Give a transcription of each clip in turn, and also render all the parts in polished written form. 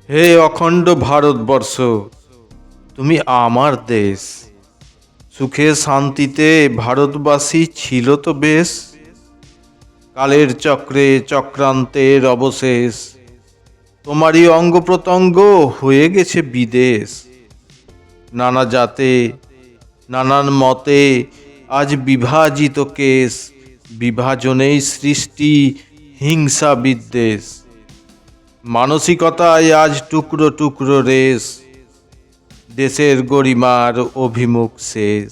হে অখণ্ড ভারতবর্ষ, তুমি আমার দেশ। সুখে শান্তিতে ভারতবাসী ছিল তো বেশ। কালের চক্রে চক্রান্তের অবশেষ, তোমারই অঙ্গ প্রত্যঙ্গ হয়ে গেছে বিদেশ। নানা জাতে নানান মতে আজ বিভাজিত কেশ, বিভাজনেই সৃষ্টি হিংসা বিদ্বেষ। মানসিকতায় আজ টুকরো টুকরো রেশ, দেশের গরিমার অভিমুখ শেষ।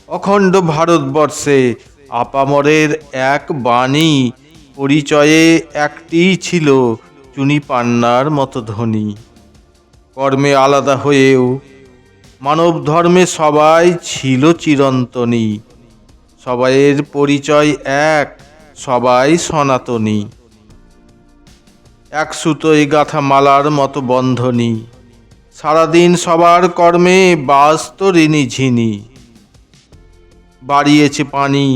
অখণ্ড ভারতবর্ষে আপামরের এক বাণী, পরিচয়ে একটিই ছিল চুনি পান্নার মতো ধনী। কর্মে আলাদা হয়েও মানব ধর্মে সবাই ছিল চিরন্তনী। সবাইয়ের পরিচয় এক, সবাই সনাতনী। এক সুতোয় গাঁথা মালার মতো বন্ধনী, সারাদিন সবার কর্মে বাস্ত ঋণী ঝিনি। বাড়িয়েছে পানি,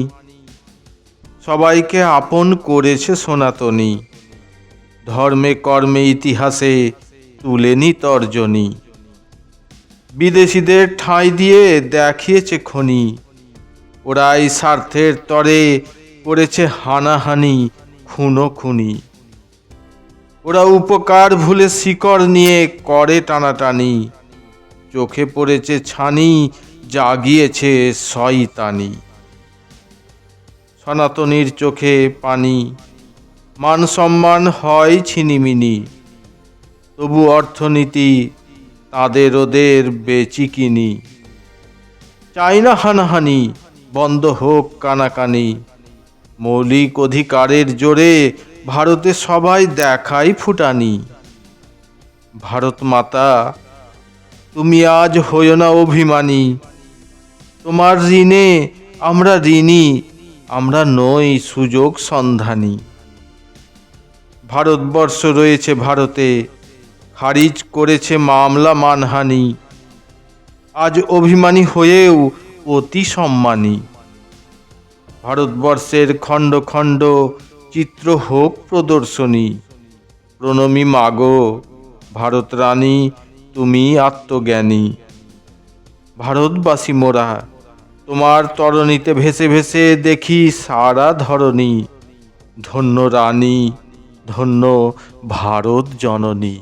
সবাইকে আপন করেছে সনাতনী। ধর্মে কর্মে ইতিহাসে তুলেনি তর্জনী। বিদেশিদের ঠাঁই দিয়ে দেখিয়েছে খনি, ওরাই স্বার্থের তরে করেছে হানাহানি খুনোখুনি। ওরা উপকার ভুলে শিকড় নিয়ে করে টানাটানি, চোখে পড়েছে ছানি জাগিয়েছে শয়তানি। সনাতনীর চোখে পানি, মান সম্মান হয় ছিনিমিনি, তবু অর্থনীতি তাদের ওদের বেচিকিনি। চাই না হানাহানি, বন্ধ হোক কানাকানি। মৌলিক অধিকারের জোরে ভারতে সবাই দেখাই ফুটানি। ভারত মাতা, তুমি আজ হইও না অভিমানী। তোমার ঋণে আমরা ঋণী, আমরা নই সুযোগ সন্ধানী। ভারতবর্ষ রয়েছে ভারতে, খারিজ করেছে মামলা মানহানি। আজ অভিমানী হয়েও অতি সম্মানী। ভারতবর্ষের খণ্ড খণ্ড চিত্র হোক প্রদর্শনী। প্রণমী মাগো ভারত রানী, তুমি আত্মজ্ঞানী। ভারতবাসী মোরা, তোমার তরণীতে ভেসে ভেসে দেখি সারা ধরণী। ধন্য রানী, ধন্য ভারত জননী।